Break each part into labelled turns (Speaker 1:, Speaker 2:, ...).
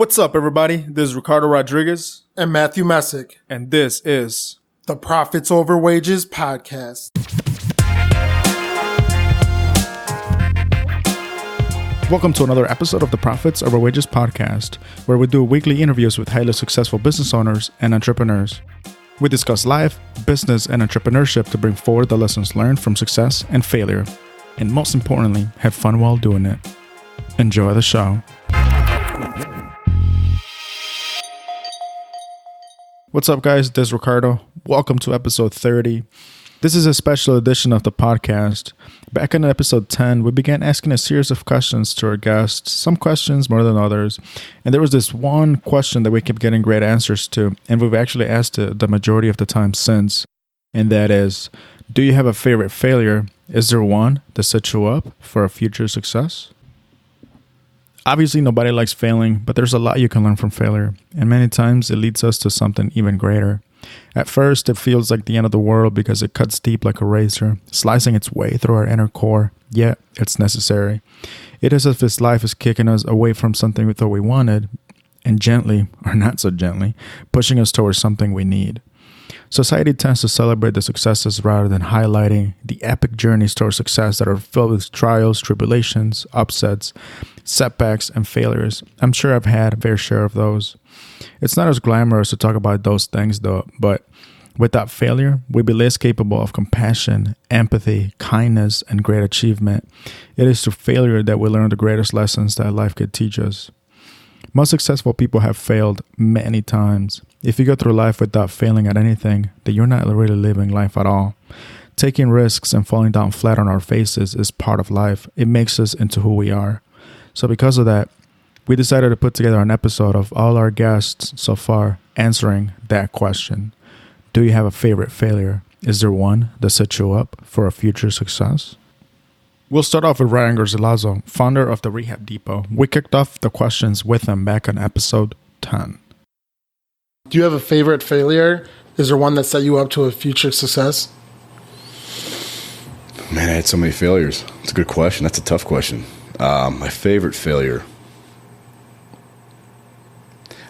Speaker 1: What's up, everybody? This is Ricardo Rodriguez.
Speaker 2: And Matthew Messick.
Speaker 1: And this is
Speaker 2: the Profits Over Wages podcast.
Speaker 1: Welcome to another episode of the Profits Over Wages podcast, where we do weekly interviews with highly successful business owners and entrepreneurs. We discuss life, business, and entrepreneurship to bring forward the lessons learned from success and failure, and most importantly, have fun while doing it. Enjoy the show. What's up, guys? This is Ricardo. Welcome to episode 30. This is a special edition of the podcast. Back in episode 10, we began asking a series of questions to our guests, some questions more than others. And there was this one question that we kept getting great answers to, and we've actually asked it the majority of the time since. And that is, do you have a favorite failure? Is there one that sets you up for a future success? Obviously, nobody likes failing, but there's a lot you can learn from failure, and many times it leads us to something even greater. At first, it feels like the end of the world because it cuts deep like a razor, slicing its way through our inner core, yet it's necessary. It is as if this life is kicking us away from something we thought we wanted, and gently, or not so gently, pushing us towards something we need. Society tends to celebrate the successes rather than highlighting the epic journeys towards success that are filled with trials, tribulations, upsets, setbacks, and failures. I'm sure I've had a fair share of those. It's not as glamorous to talk about those things though, but without failure, we'd be less capable of compassion, empathy, kindness, and great achievement. It is through failure that we learn the greatest lessons that life could teach us. Most successful people have failed many times. If you go through life without failing at anything, then you're not really living life at all. Taking risks and falling down flat on our faces is part of life. It makes us into who we are. So because of that, we decided to put together an episode of all our guests so far answering that question. Do you have a favorite failure? Is there one that sets you up for a future success? We'll start off with Ryan Garcia, founder of the Rehab Depot. We kicked off the questions with him back on episode 10.
Speaker 2: Do you have a favorite failure? Is there one that set you up to a future success?
Speaker 3: Man, I had so many failures. It's a good question. That's a tough question. My favorite failure.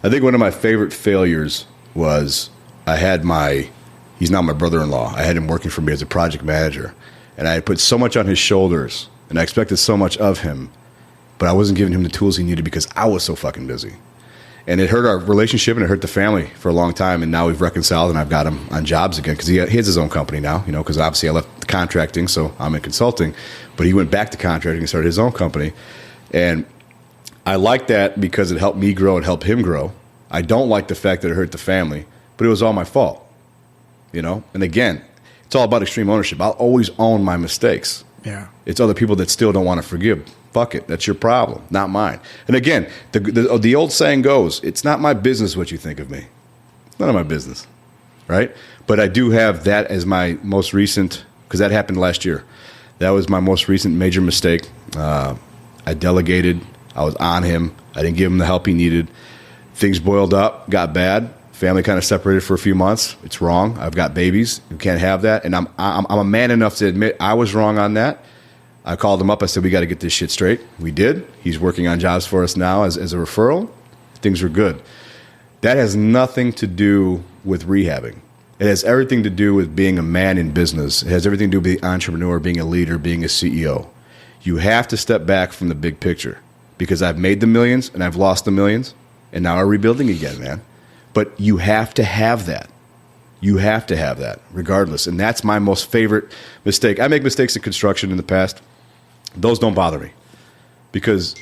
Speaker 3: I think one of my favorite failures was he's now my brother-in-law. I had him working for me as a project manager. And I had put so much on his shoulders, and I expected so much of him, but I wasn't giving him the tools he needed because I was so fucking busy. And it hurt our relationship, and it hurt the family for a long time, and now we've reconciled, and I've got him on jobs again because he has his own company now, because obviously I left contracting, so I'm in consulting, but he went back to contracting and started his own company. And I like that because it helped me grow and helped him grow. I don't like the fact that it hurt the family, but it was all my fault, And again, it's all about extreme ownership. I'll always own my mistakes.
Speaker 1: Yeah.
Speaker 3: It's other people that still don't want to forgive. Fuck it. That's your problem, not mine. And again, the old saying goes, it's not my business what you think of me. It's none of my business, right? But I do have that as my most recent, because that happened last year. That was my most recent major mistake. I delegated. I was on him. I didn't give him the help he needed. Things boiled up, got bad. Family kind of separated for a few months. It's wrong. I've got babies. You can't have that. And I'm a man enough to admit I was wrong on that. I called him up. I said, we got to get this shit straight. We did. He's working on jobs for us now as a referral. Things are good. That has nothing to do with rehabbing. It has everything to do with being a man in business. It has everything to do with being an entrepreneur, being a leader, being a CEO. You have to step back from the big picture because I've made the millions and I've lost the millions and now I'm rebuilding again, man. But you have to have that. You have to have that, regardless. And that's my most favorite mistake. I make mistakes in construction in the past. Those don't bother me because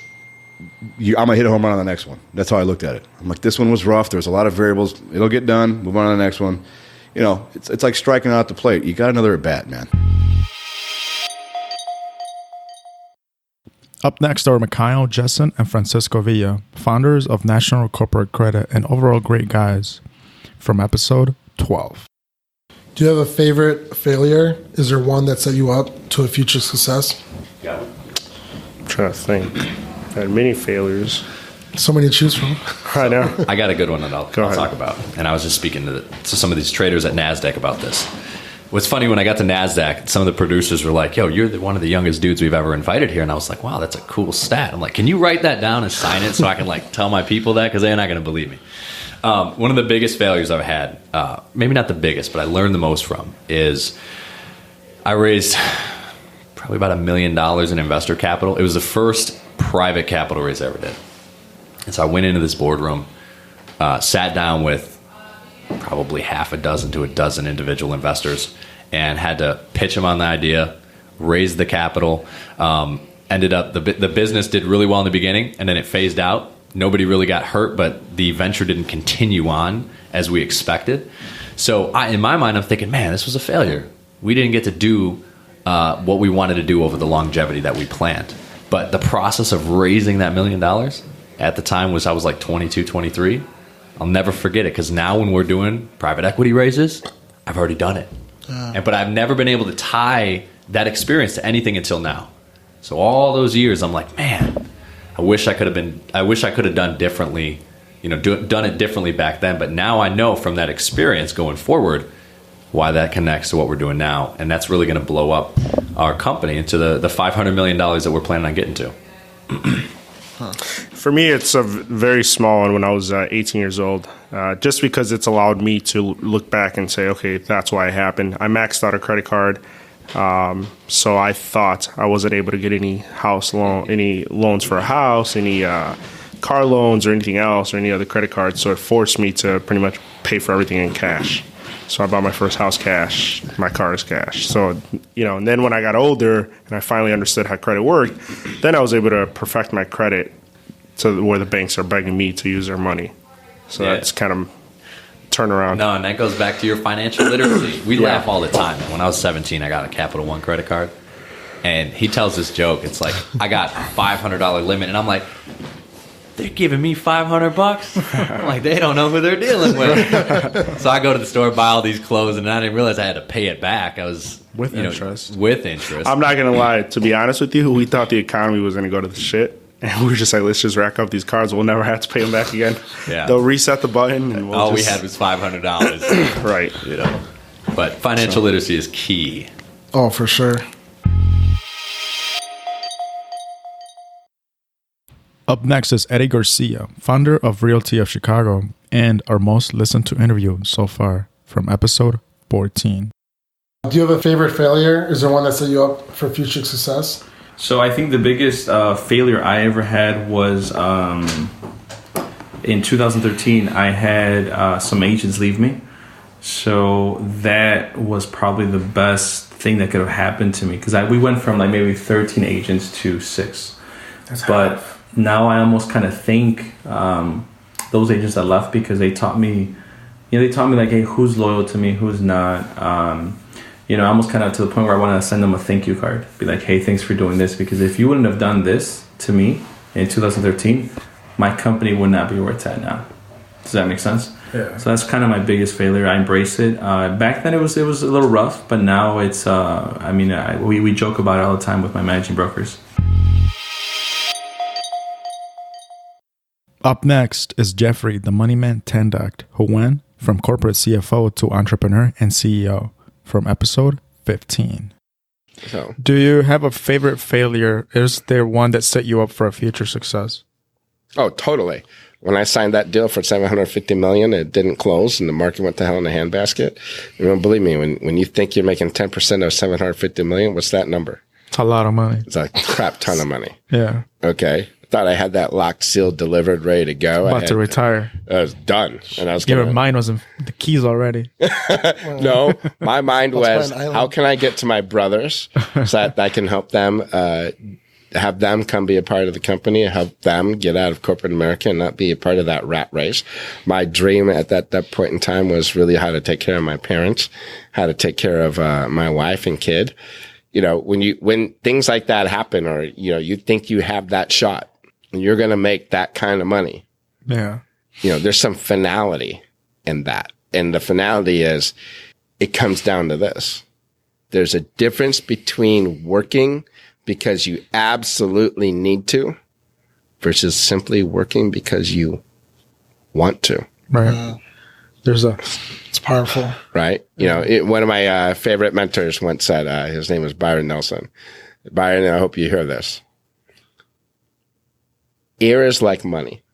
Speaker 3: I'm going to hit a home run on the next one. That's how I looked at it. I'm like, this one was rough. There's a lot of variables. It'll get done. Move on to the next one. It's like striking out the plate. You got another at bat, man.
Speaker 1: Up next are Mikhail Jason and Francisco Villa, founders of National Corporate Credit and overall great guys, from episode 12.
Speaker 2: Do you have a favorite failure? Is there one that set you up to a future success?
Speaker 4: Yeah. I'm trying to think. I've had many failures.
Speaker 2: So many to choose from.
Speaker 4: I know.
Speaker 5: I got a good one that I'll talk about. And I was just speaking to some of these traders at NASDAQ about this. what's funny, when I got to NASDAQ, some of the producers were like, yo, you're one of the youngest dudes we've ever invited here. And I was like, wow, that's a cool stat. I'm like, can you write that down and sign it so I can like tell my people that? Because they're not going to believe me. One of the biggest failures I've had, maybe not the biggest, but I learned the most from, is I raised probably about $1 million in investor capital. It was the first private capital raise I ever did. And so I went into this boardroom, sat down with probably half a dozen to a dozen individual investors, and had to pitch them on the idea, raise the capital. Ended up, the business did really well in the beginning, and then it phased out. Nobody really got hurt, but the venture didn't continue on as we expected. So in my mind, I'm thinking, man, this was a failure. We didn't get to do what we wanted to do over the longevity that we planned. But the process of raising that $1 million at the time I was like 22, 23. I'll never forget it, because now when we're doing private equity raises, I've already done it. But I've never been able to tie that experience to anything until now. So all those years, I'm like, man, I wish I could have done differently, done it differently back then. But now I know from that experience going forward why that connects to what we're doing now. And that's really going to blow up our company into the $500 million that we're planning on getting to.
Speaker 4: For me, it's a very small one when I was 18 years old, just because it's allowed me to look back and say, okay, that's why it happened. I maxed out a credit card, so I thought I wasn't able to get any loans for a house, any car loans or anything else, or any other credit cards. So it forced me to pretty much pay for everything in cash. So I bought my first house cash, my car is cash. So, and then when I got older and I finally understood how credit worked, then I was able to perfect my credit to where the banks are begging me to use their money. So that's kind of turnaround.
Speaker 5: No, and that goes back to your financial literacy. We laugh all the time. When I was 17, I got a Capital One credit card. And he tells this joke. It's like, I got a $500 limit. And I'm like, they're giving me $500? I'm like, they don't know who they're dealing with. So I go to the store, buy all these clothes, and I didn't realize I had to pay it back. I was
Speaker 1: with interest.
Speaker 5: With interest.
Speaker 4: I'm not going to lie. To be honest with you, we thought the economy was going to go to the shit. And we were just like, let's just rack up these cards. We'll never have to pay them back again. Yeah. They'll reset the button. And
Speaker 5: all we had was $500.
Speaker 4: Right.
Speaker 5: But financial literacy is key.
Speaker 2: Oh, for sure.
Speaker 1: Up next is Eddie Garcia, founder of Realty of Chicago, and our most listened to interview so far from episode 14.
Speaker 2: Do you have a favorite failure? Is there one that set you up for future success?
Speaker 6: So I think the biggest failure I ever had was in 2013. I had some agents leave me. So that was probably the best thing that could have happened to me, because we went from like maybe 13 agents to 6. But now I almost kind of thank those agents that left, because they taught me, like, hey, who's loyal to me, who's not. Almost kind of to the point where I want to send them a thank you card. Be like, hey, thanks for doing this, because if you wouldn't have done this to me in 2013, my company would not be where it's at now. Does that make sense? Yeah. So that's kind of my biggest failure. I embrace it. Back then it was a little rough, but now it's, we joke about it all the time with my managing brokers.
Speaker 1: Up next is Jeffrey, the Moneyman Tendact, who went from corporate CFO to entrepreneur and CEO from episode 15.
Speaker 7: So,
Speaker 1: do you have a favorite failure? Is there one that set you up for a future success?
Speaker 7: Oh, totally. When I signed that deal for $750 million, it didn't close and the market went to hell in a handbasket. Believe me, when you think you're making 10% of $750 million, what's that number?
Speaker 1: It's a lot of money.
Speaker 7: It's a crap ton of money.
Speaker 1: Yeah.
Speaker 7: Okay. Thought I had that locked, sealed, delivered, ready to go.
Speaker 1: About to retire.
Speaker 7: I was done. And I was
Speaker 1: mine was in the keys already.
Speaker 7: No, my mind was, how can I get to my brothers so that I can help them, have them come be a part of the company, help them get out of corporate America and not be a part of that rat race. My dream at that point in time was really how to take care of my parents, how to take care of my wife and kid. When things like that happen, or, you think you have that shot, and you're going to make that kind of money.
Speaker 1: Yeah.
Speaker 7: There's some finality in that. And the finality is, it comes down to this. There's a difference between working because you absolutely need to versus simply working because you want to.
Speaker 1: Right. It's
Speaker 2: It's powerful.
Speaker 7: Right? One of my favorite mentors once said, his name was Byron Nelson. Byron, I hope you hear this. Air is like money.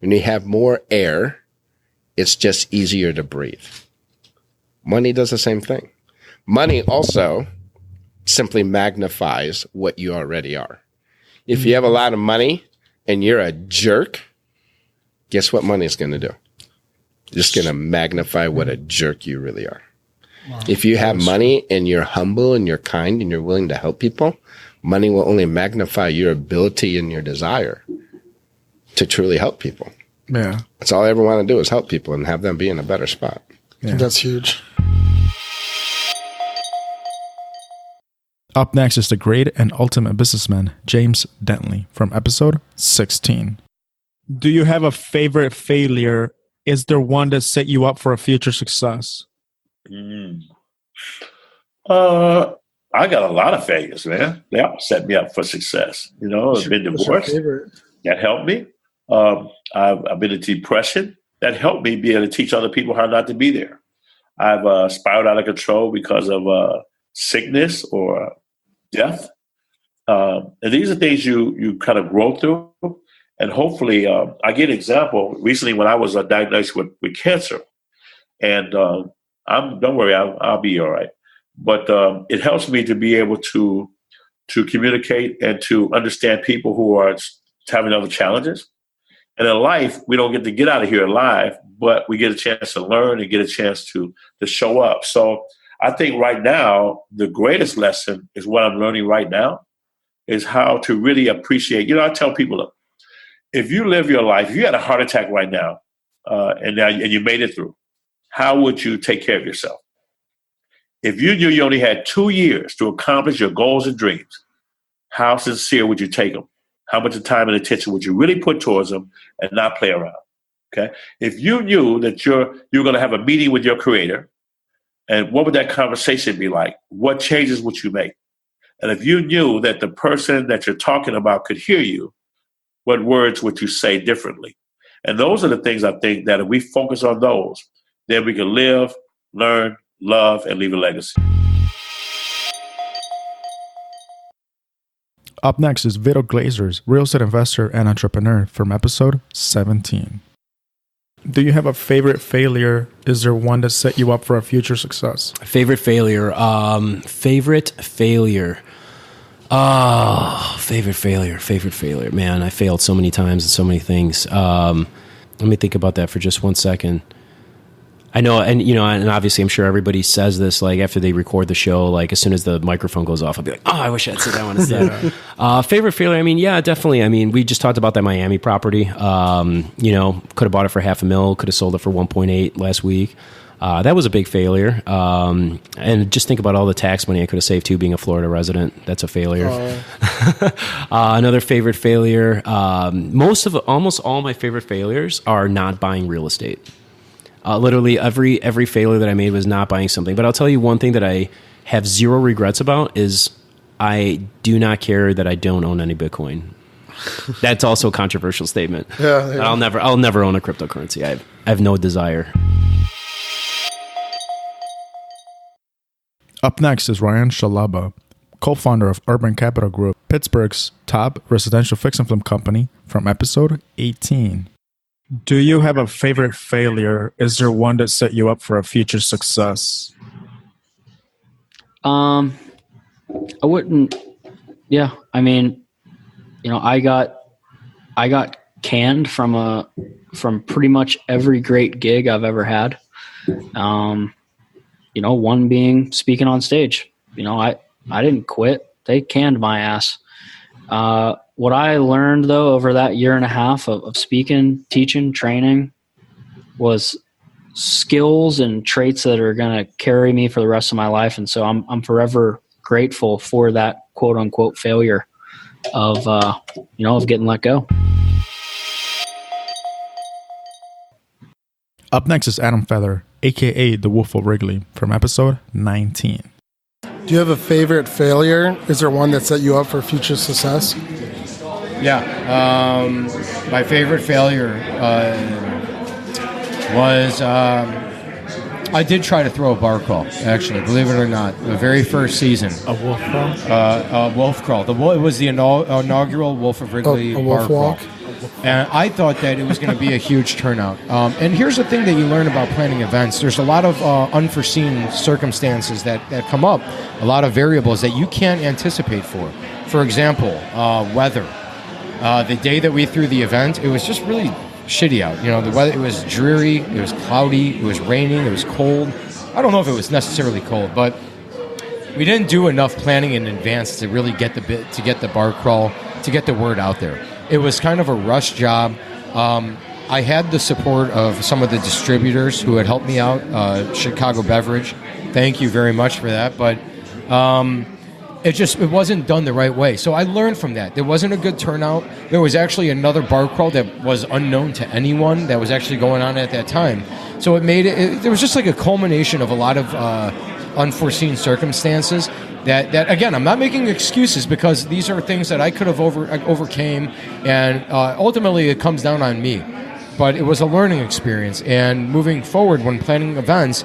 Speaker 7: When you have more air, it's just easier to breathe. Money does the same thing. Money also simply magnifies what you already are. If you have a lot of money and you're a jerk, guess what money's going to do? Just going to magnify what a jerk you really are. Wow. If you have money and you're humble and you're kind and you're willing to help people, money will only magnify your ability and your desire to truly help people.
Speaker 1: Yeah.
Speaker 7: That's all I ever want to do is help people and have them be in a better spot.
Speaker 2: Yeah. That's huge.
Speaker 1: Up next is the great and ultimate businessman, James Bentley, from episode 16. Do you have a favorite failure? Is there one that set you up for a future success?
Speaker 8: I got a lot of failures, man. They all set me up for success. I've been divorced. That helped me. I've been in depression. That helped me be able to teach other people how not to be there. I've spiraled out of control because of sickness or death. And these are things you kind of grow through. And hopefully, I get an example. Recently, when I was diagnosed with cancer, and don't worry, I'll be all right. But it helps me to be able to communicate and to understand people who are having other challenges. And in life, we don't get to get out of here alive, but we get a chance to learn and get a chance to show up. So I think right now, the greatest lesson is what I'm learning right now is how to really appreciate. I tell people, look, if you live your life, if you had a heart attack right now, and you made it through, how would you take care of yourself? If you knew you only had 2 years to accomplish your goals and dreams, how sincere would you take them? How much time and attention would you really put towards them and not play around? Okay. If you knew that you're going to have a meeting with your creator, and what would that conversation be like? What changes would you make? And if you knew that the person that you're talking about could hear you, what words would you say differently? And those are the things I think that if we focus on those, then we can live, learn, love, and leave a legacy.
Speaker 1: Up next is Vito Glaser, real estate investor and entrepreneur, from episode 17. Do you have a favorite failure? Is there one that set you up for a future success?
Speaker 9: Favorite failure. Favorite failure. Favorite failure. Man, I failed so many times and so many things. Let me think about that for just 1 second. I know, and obviously I'm sure everybody says this, like after they record the show, like as soon as the microphone goes off, I'll be like, I wish I'd said that one instead. Favorite failure, yeah, definitely. We just talked about that Miami property. Could have bought it for $500,000, could have sold it for 1.8 last week. That was a big failure. And just think about all the tax money I could have saved too, being a Florida resident. That's a failure. Another favorite failure. Almost all my favorite failures are not buying real estate. Literally every failure that I made was not buying something. But I'll tell you one thing that I have zero regrets about is I do not care that I don't own any Bitcoin. That's also a controversial statement. Yeah. I'll never own a cryptocurrency. I have no desire.
Speaker 1: Up next is Ryan Shalaba, co-founder of Urban Capital Group, Pittsburgh's top residential fix and flip company, from episode 18. Do you have a favorite failure? Is there one that set you up for a future success?
Speaker 10: I wouldn't. Yeah, I got canned from pretty much every great gig I've ever had. One being speaking on stage. I didn't quit. They canned my ass. What I learned, though, over that year and a half of speaking, teaching, training was skills and traits that are going to carry me for the rest of my life. And so I'm forever grateful for that quote unquote failure of getting let go.
Speaker 1: Up next is Adam Feather, aka the Wolf of Wrigley, from episode 19.
Speaker 2: Do you have a favorite failure? Is there one that set you up for future success?
Speaker 11: Yeah. My favorite failure was
Speaker 9: I did try to throw a bar crawl, actually, believe it or not. The very first season.
Speaker 1: A wolf crawl?
Speaker 9: A wolf crawl. It was the inaugural Wolf of Wrigley bar crawl. And I thought that it was going to be a huge turnout. And here's the thing that you learn about planning events. There's a lot of unforeseen circumstances that come up, a lot of variables that you can't anticipate for. For example, weather. The day that we threw the event, it was just really shitty out. The weather, it was dreary, it was cloudy, it was raining, it was cold. I don't know if it was necessarily cold, but we didn't do enough planning in advance to really get the bar crawl, to get the word out there. It was kind of a rush job. I had the support of some of the distributors who had helped me out, Chicago Beverage. Thank you very much for that. But it wasn't done the right way. So I learned from that. There wasn't a good turnout. There was actually another bar crawl that was unknown to anyone that was actually going on at that time. So there was just like a culmination of a lot of unforeseen circumstances that again, I'm not making excuses because these are things that I could have overcame, and ultimately it comes down on me. But it was a learning experience, and moving forward when planning events,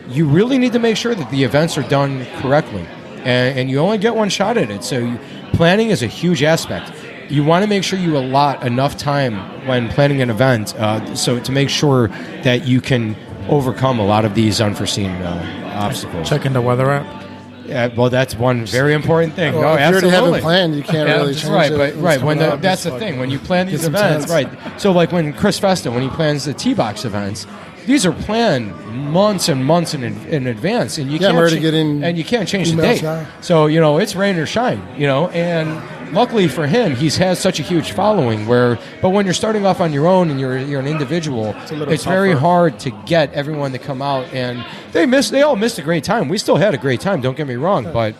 Speaker 9: you really need to make sure that the events are done correctly, and you only get one shot at it. So planning is a huge aspect. You want to make sure you allot enough time when planning an event, so to make sure that you can overcome a lot of these unforeseen obstacles.
Speaker 1: Checking the weather app.
Speaker 9: Yeah, well, that's one very important thing.
Speaker 2: Well,
Speaker 9: no,
Speaker 2: if you
Speaker 9: absolutely.
Speaker 2: already have it planned, you can't really change
Speaker 9: right,
Speaker 2: it.
Speaker 9: but right, that's the thing. When you plan these events, right? So, like when Chris Festa, when he plans the T-Box events, these are planned months and months in advance, and you can't change the date.
Speaker 2: Now.
Speaker 9: So it's rain or shine, and luckily for him, he has such a huge following. But when you're starting off on your own and you're an individual, it's very hard to get everyone to come out, and they all missed a great time. We still had a great time. Don't get me wrong, but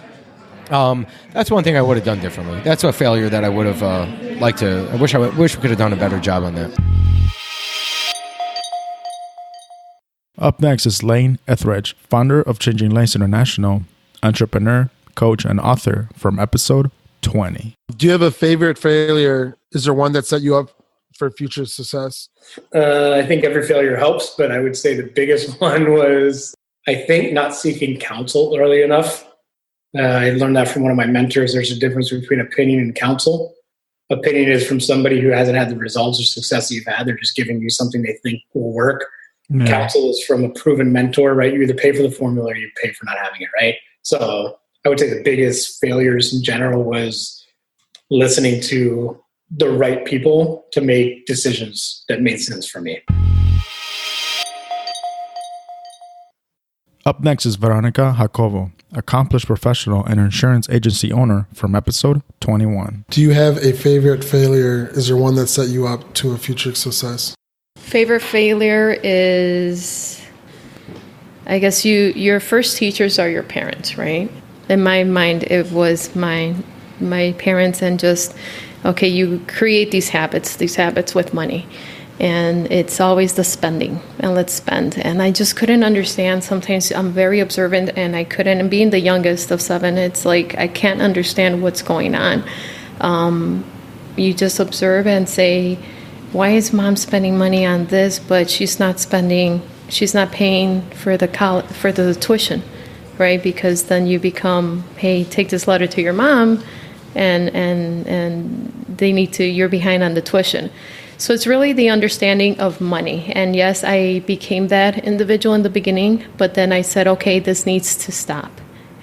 Speaker 9: that's one thing I would have done differently. That's a failure that I would have liked to. I wish we could have done a better job on that.
Speaker 1: Up next is Lane Etheridge, founder of Changing Lanes International, entrepreneur, coach, and author from episode 20.
Speaker 2: Do you have a favorite failure? Is there one that set you up for future success?
Speaker 11: I think every failure helps, but I would say the biggest one was, I think, not seeking counsel early enough. I learned that from one of my mentors. There's a difference between opinion and counsel. Opinion is from somebody who hasn't had the results or success you've had. They're just giving you something they think will work. Yeah. Counsel is from a proven mentor, right? You either pay for the formula or you pay for not having it, right? So I would say the biggest failures in general was listening to the right people to make decisions that made sense for me.
Speaker 1: Up next is Veronica Harkavy, accomplished professional and insurance agency owner from episode 21.
Speaker 2: Do you have a favorite failure? Is there one that set you up to a future success?
Speaker 12: Favorite failure is, I guess your first teachers are your parents, right? In my mind, it was my parents, and just, okay, you create these habits with money. And it's always the spending, and let's spend. And I just couldn't understand. Sometimes I'm very observant, and I couldn't. And being the youngest of 7, it's like I can't understand what's going on. You just observe and say, why is mom spending money on this, but she's not paying for the tuition, right? Because then you become, hey, take this letter to your mom, and you're behind on the tuition. So it's really the understanding of money. And yes, I became that individual in the beginning, but then I said, okay, this needs to stop.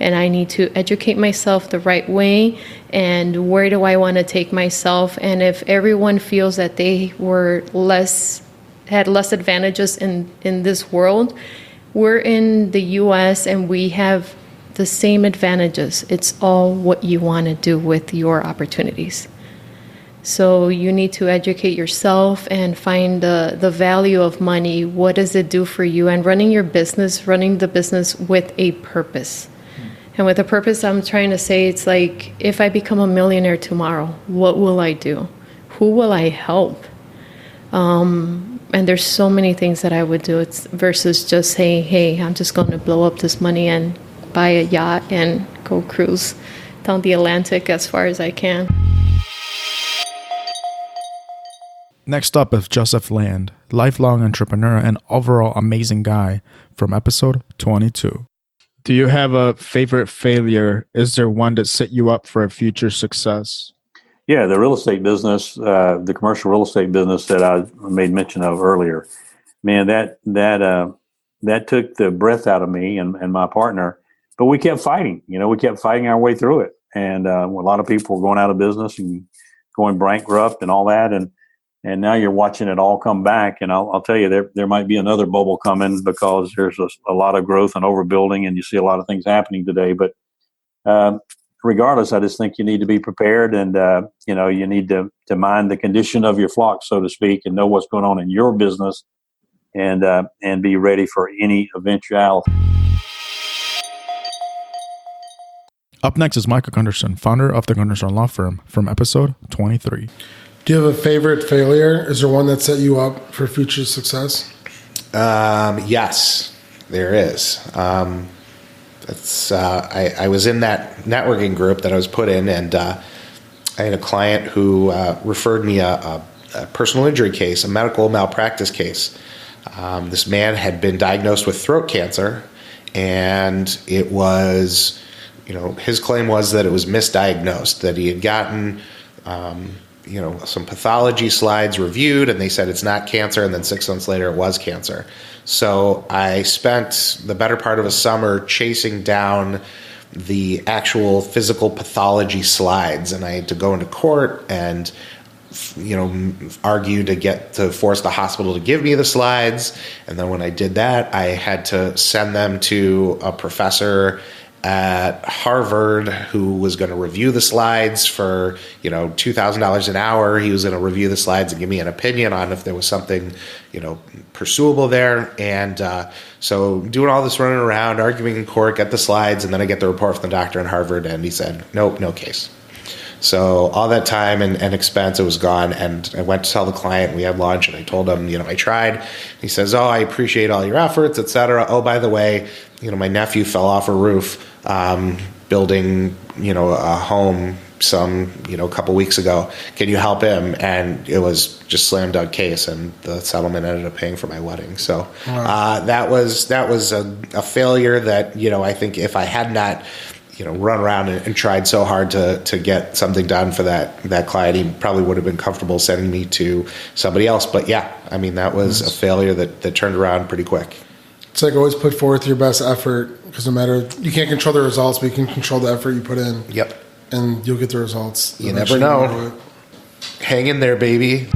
Speaker 12: And I need to educate myself the right way. And where do I want to take myself? And if everyone feels that they had less advantages in this world, we're in the U.S. and we have the same advantages. It's all what you want to do with your opportunities. So you need to educate yourself and find the value of money. What does it do for you? And running the business with a purpose. And with a purpose, I'm trying to say, it's like, if I become a millionaire tomorrow, what will I do? Who will I help? And there's so many things that I would do. It's versus just saying, hey, I'm just going to blow up this money and buy a yacht and go cruise down the Atlantic as far as I can.
Speaker 1: Next up is Joseph Land, lifelong entrepreneur and overall amazing guy, from episode 22. Do you have a favorite failure? Is there one that set you up for a future success?
Speaker 13: Yeah, the real estate business, the commercial real estate business that I made mention of earlier. Man, that took the breath out of me and my partner. But we kept fighting. We kept fighting our way through it. And a lot of people were going out of business and going bankrupt and all that. And now you're watching it all come back. And I'll tell you, there might be another bubble coming because there's a lot of growth and overbuilding, and you see a lot of things happening today. But regardless, I just think you need to be prepared, and you need to mind the condition of your flock, so to speak, and know what's going on in your business, and be ready for any eventuality.
Speaker 1: Up next is Micah Understand, founder of the Understand Law Firm, from episode 23.
Speaker 2: Do you have a favorite failure? Is there one that set you up for future success?
Speaker 14: Yes, there is. I was in that networking group that I was put in, and I had a client who referred me a personal injury case, a medical malpractice case. This man had been diagnosed with throat cancer, and it was, his claim was that it was misdiagnosed, that he had gotten some pathology slides reviewed, and they said it's not cancer, and then 6 months later it was cancer. So I spent the better part of a summer chasing down the actual physical pathology slides, and I had to go into court and argue to force the hospital to give me the slides. And then when I did that, I had to send them to a professor at Harvard who was going to review the slides for $2,000 an hour. He was going to review the slides and give me an opinion on if there was something pursuable there. And so doing all this running around, arguing in court, get the slides, and then I get the report from the doctor in Harvard, and he said, nope, no case. So all that time and expense, it was gone. And I went to tell the client, we had lunch, and I told him, I tried. He says, oh, I appreciate all your efforts, et cetera. Oh, by the way, my nephew fell off a roof building, a home a couple weeks ago. Can you help him? And it was just slam dunk case, and the settlement ended up paying for my wedding. So that was a failure that, I think if I had not run around and tried so hard to get something done for that client, he probably would have been comfortable sending me to somebody else. But yeah, that was a failure that turned around pretty quick.
Speaker 2: It's like always put forth your best effort, because no matter, you can't control the results, but you can control the effort you put in.
Speaker 14: Yep.
Speaker 2: And you'll get the results.
Speaker 14: You never know. Hang in there, baby.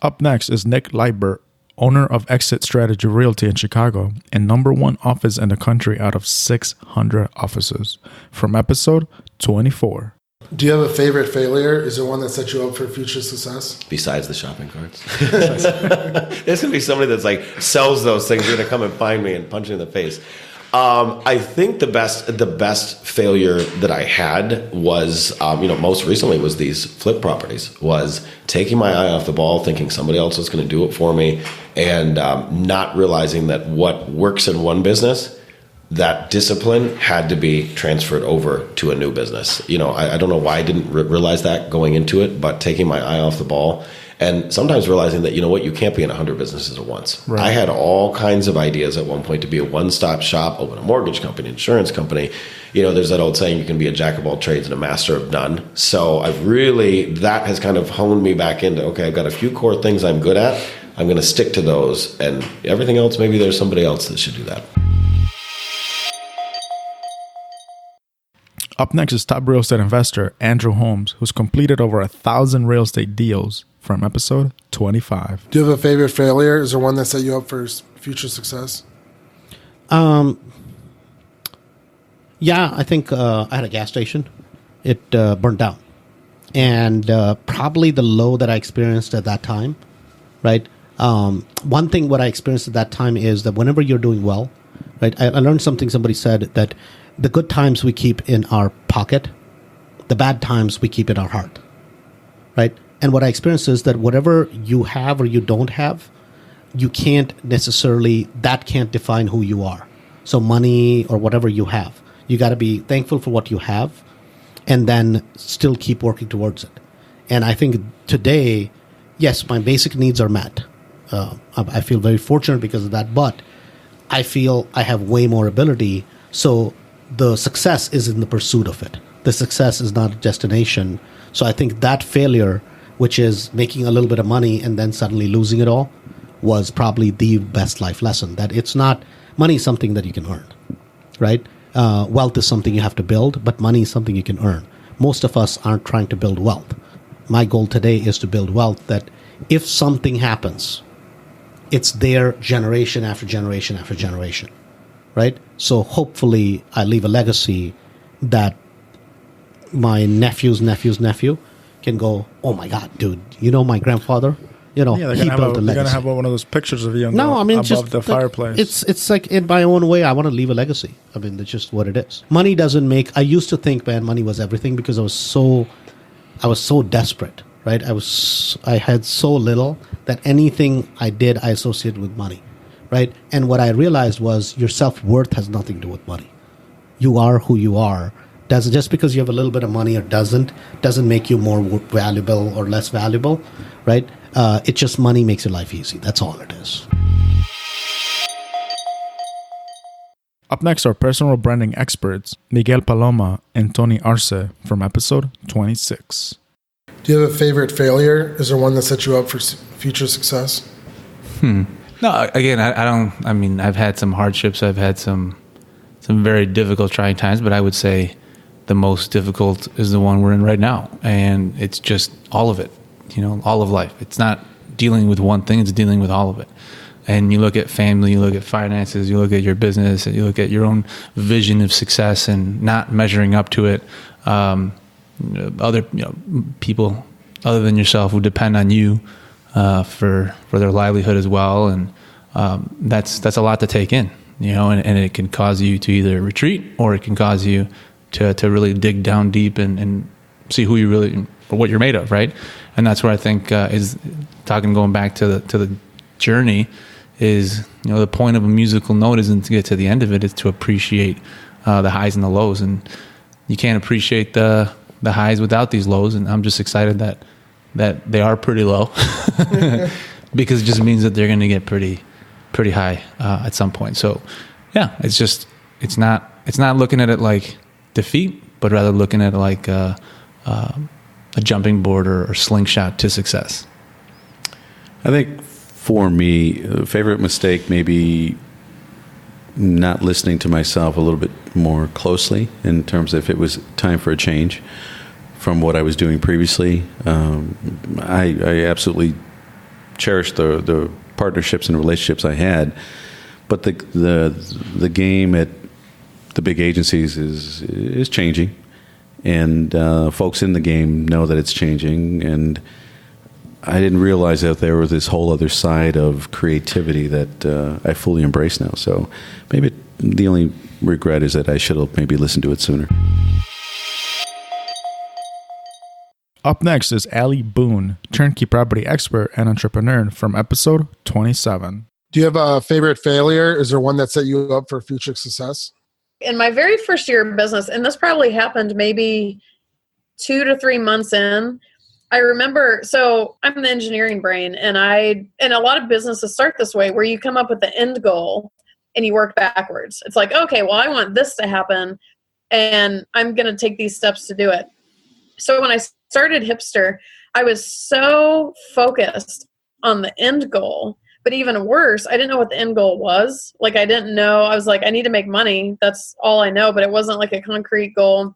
Speaker 1: Up next is Nick Leibert, owner of Exit Strategy Realty in Chicago and #1 office in the country out of 600 offices, from episode 24.
Speaker 2: Do you have a favorite failure? Is there one that set you up for future success?
Speaker 15: Besides the shopping carts. There's going to be somebody that's like sells those things. You're going to come and find me and punch me in the face. I think the best failure that I had was, most recently was these flip properties, was taking my eye off the ball, thinking somebody else was going to do it for me, and not realizing that what works in one business, that discipline had to be transferred over to a new business. I don't know why I didn't realize that going into it, but taking my eye off the ball. And sometimes realizing that, you can't be in 100 businesses at once. Right. I had all kinds of ideas at one point to be a one-stop shop, open a mortgage company, insurance company. There's that old saying, you can be a jack of all trades and a master of none. So that has kind of honed me back into, okay, I've got a few core things I'm good at. I'm going to stick to those, and everything else, maybe there's somebody else that should do that.
Speaker 1: Up next is top real estate investor Andrew Holmes, who's completed over 1,000 real estate deals, from episode 25.
Speaker 2: Do you have a favorite failure? Is there one that set you up for future success?
Speaker 16: Yeah, I think I had a gas station. It burned down. And probably the low that I experienced at that time, right? One thing what I experienced at that time is that whenever you're doing well, right? I learned something somebody said, that the good times we keep in our pocket, the bad times we keep in our heart, right? And what I experienced is that whatever you have or you don't have, you can't necessarily, that can't define who you are. So money or whatever you have, you got to be thankful for what you have and then still keep working towards it. And I think today, yes, my basic needs are met. I feel very fortunate because of that, but I feel I have way more ability. So the success is in the pursuit of it. The success is not a destination. So I think that failure, which is making a little bit of money and then suddenly losing it all, was probably the best life lesson. That it's not, money is something that you can earn, right? Wealth is something you have to build, but money is something you can earn. Most of us aren't trying to build wealth. My goal today is to build wealth that if something happens, it's there generation after generation after generation, right? So hopefully I leave a legacy that my nephew's nephew can go, oh my God, dude, you know my grandfather? You know,
Speaker 1: Yeah,
Speaker 16: he built a
Speaker 1: they're
Speaker 16: legacy.
Speaker 1: gonna have one of those pictures of you above
Speaker 16: just
Speaker 1: the fireplace.
Speaker 16: It's like in my own way, I want to leave a legacy. I mean, that's just what it is. Money doesn't make. I used to think, man, money was everything because I was so desperate, right? I had so little that anything I did, I associated with money, right? And what I realized was your self-worth has nothing to do with money. You are who you are. Just because you have a little bit of money or doesn't make you more valuable or less valuable, right? It's just money makes your life easy. That's all it is.
Speaker 1: Up next are personal branding experts Miguel Paloma and Tony Arzo from episode 26.
Speaker 2: Do you have a favorite failure? Is there one that set you up for future success?
Speaker 6: No, again, I don't. I mean, I've had some hardships. I've had some very difficult, trying times. But I would say the most difficult is the one we're in right now, and it's just all of it. You know, all of life. It's not dealing with one thing; it's dealing with all of it. And you look at family, you look at finances, you look at your business, and you look at your own vision of success, and not measuring up to it. Other people other than yourself who depend on you for their livelihood as well, and that's a lot to take in, and it can cause you to either retreat or it can cause you to really dig down deep and see who you really or what you're made of, right? And that's where I think is going back to the journey is the point of a musical note isn't to get to the end of it, it's to appreciate the highs and the lows, and you can't appreciate the highs without these lows. And I'm just excited that they are pretty low because it just means that they're going to get pretty high at some point. So yeah, it's not looking at it like defeat, but rather looking at it like a jumping board or slingshot to success.
Speaker 3: I think for me, a favorite mistake maybe not listening to myself a little bit more closely in terms of if it was time for a change from what I was doing previously. I absolutely cherish the partnerships and relationships I had, but the game at the big agencies is changing, and folks in the game know that it's changing, and I didn't realize that there was this whole other side of creativity that I fully embrace now. So maybe the only regret is that I should have maybe listened to it sooner.
Speaker 1: Up next is Allie Boon, turnkey property expert and entrepreneur from episode 27.
Speaker 2: Do you have a favorite failure? Is there one that set you up for future success?
Speaker 17: In my very first year of business, and this probably happened maybe 2 to 3 months in, I remember, so I'm the engineering brain, and a lot of businesses start this way where you come up with the end goal and you work backwards. It's like, okay, well, I want this to happen and I'm going to take these steps to do it. So when I started Hipster, I was so focused on the end goal, but even worse, I didn't know what the end goal was. Like, I didn't know. I was like, I need to make money. That's all I know, but it wasn't like a concrete goal.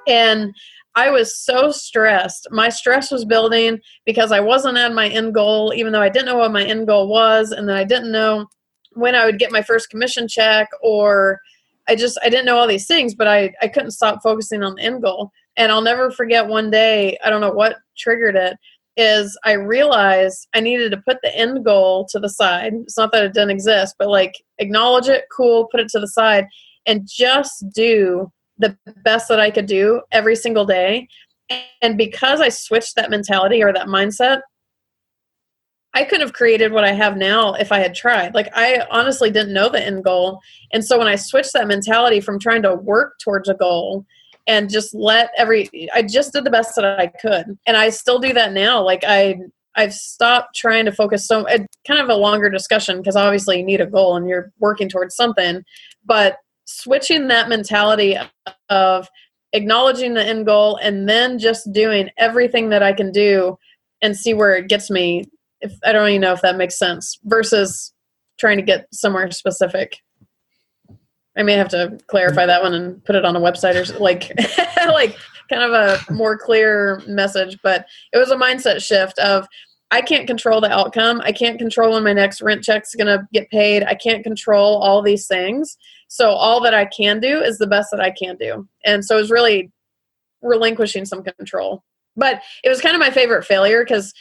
Speaker 17: And I was so stressed. My stress was building because I wasn't at my end goal, even though I didn't know what my end goal was. And then I didn't know when I would get my first commission check, or I didn't know all these things, but I couldn't stop focusing on the end goal. And I'll never forget one day, I don't know what triggered it, is I realized I needed to put the end goal to the side. It's not that it didn't exist, but like acknowledge it, cool, put it to the side, and just do the best that I could do every single day. And because I switched that mentality or that mindset, I could have created what I have now if I had tried. Like, I honestly didn't know the end goal. And so when I switched that mentality from trying to work towards a goal and just I just did the best that I could. And I still do that now. Like I've stopped trying to focus kind of a longer discussion, because obviously you need a goal and you're working towards something, but switching that mentality of acknowledging the end goal and then just doing everything that I can do and see where it gets me. If I don't even know if that makes sense, versus trying to get somewhere specific. I may have to clarify that one and put it on a website or like kind of a more clear message. But it was a mindset shift of, I can't control the outcome. I can't control when my next rent check's going to get paid. I can't control all these things. So all that I can do is the best that I can do. And so it was really relinquishing some control. But it was kind of my favorite failure, because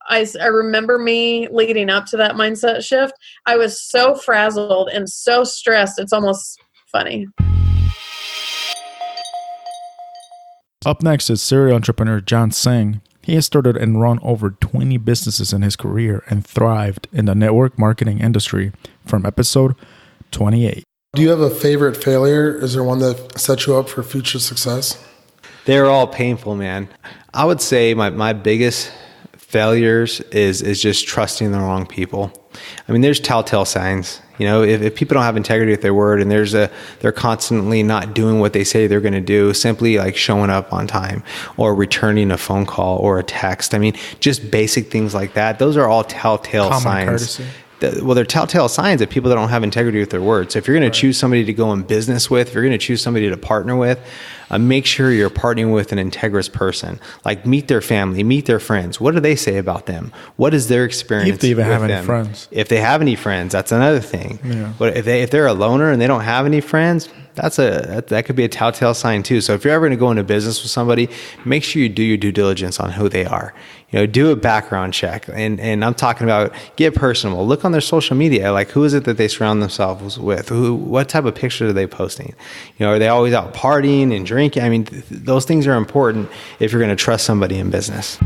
Speaker 17: I remember me leading up to that mindset shift. I was so frazzled and so stressed. It's almost funny.
Speaker 1: Up next is serial entrepreneur John Singh. He has started and run over 20 businesses in his career and thrived in the network marketing industry from episode 28.
Speaker 2: Do you have a favorite failure? Is there one that set you up for future success?
Speaker 18: They're all painful, man. I would say my biggest failures is just trusting the wrong people. I mean, there's telltale signs. You know, if people don't have integrity with their word, and they're constantly not doing what they say they're going to do, simply like showing up on time or returning a phone call or a text. I mean, just basic things like that. Those are all telltale signs. Courtesy. Well, they're telltale signs that people that don't have integrity with their word. So if you're going to choose somebody to go in business with, if you're going to choose somebody to partner with, make sure you're partnering with an integrous person. Like, meet their family, meet their friends. What do they say about them? What is their experience?
Speaker 1: If they even have any
Speaker 18: them?
Speaker 1: friends.
Speaker 18: If they have any friends, that's another thing.
Speaker 1: Yeah.
Speaker 18: But if they're a loner and they don't have any friends, that could be a telltale sign too. So if you're ever going to go into business with somebody, make sure you do your due diligence on who they are. You know, do a background check, and I'm talking about, get personal. Look on their social media, like, who is it that they surround themselves with? What type of pictures are they posting? You know, are they always out partying and drinking? I mean, those things are important if you're going to trust somebody in business.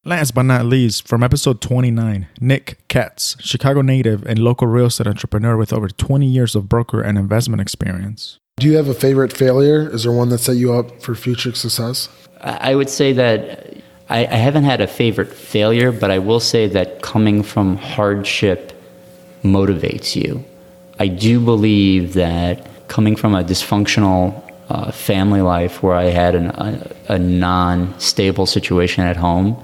Speaker 1: Last but not least, from episode 29, Nick Katz, Chicago native and local real estate entrepreneur with over 20 years of broker and investment experience.
Speaker 2: Do you have a favorite failure? Is there one that set you up for future success?
Speaker 19: I would say that I haven't had a favorite failure, but I will say that coming from hardship motivates you. I do believe that coming from a dysfunctional family life where I had a non-stable situation at home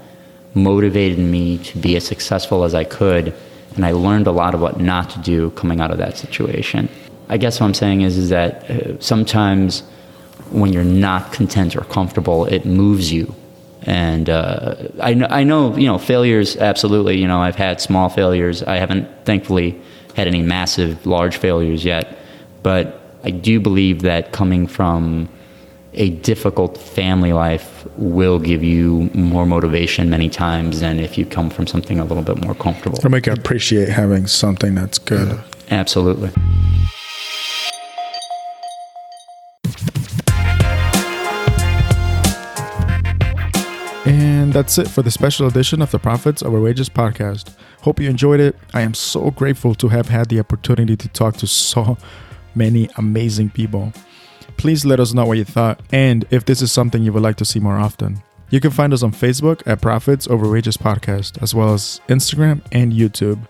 Speaker 19: motivated me to be as successful as I could, and I learned a lot of what not to do coming out of that situation. I guess what I'm saying is that sometimes when you're not content or comfortable, it moves you. And I know, failures, absolutely. I've had small failures. I haven't, thankfully, had any massive, large failures yet. But I do believe that coming from a difficult family life will give you more motivation many times than if you come from something a little bit more comfortable.
Speaker 1: It'll make you appreciate having something that's good.
Speaker 19: Yeah. Absolutely.
Speaker 1: And that's it for the special edition of the Profits Over Wages podcast. Hope you enjoyed it. I am so grateful to have had the opportunity to talk to so many amazing people. Please let us know what you thought and if this is something you would like to see more often. You can find us on Facebook at Profits Over Wages Podcast, as well as Instagram and YouTube.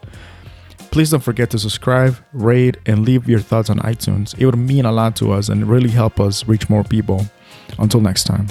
Speaker 1: Please don't forget to subscribe, rate, and leave your thoughts on iTunes. It would mean a lot to us and really help us reach more people. Until next time.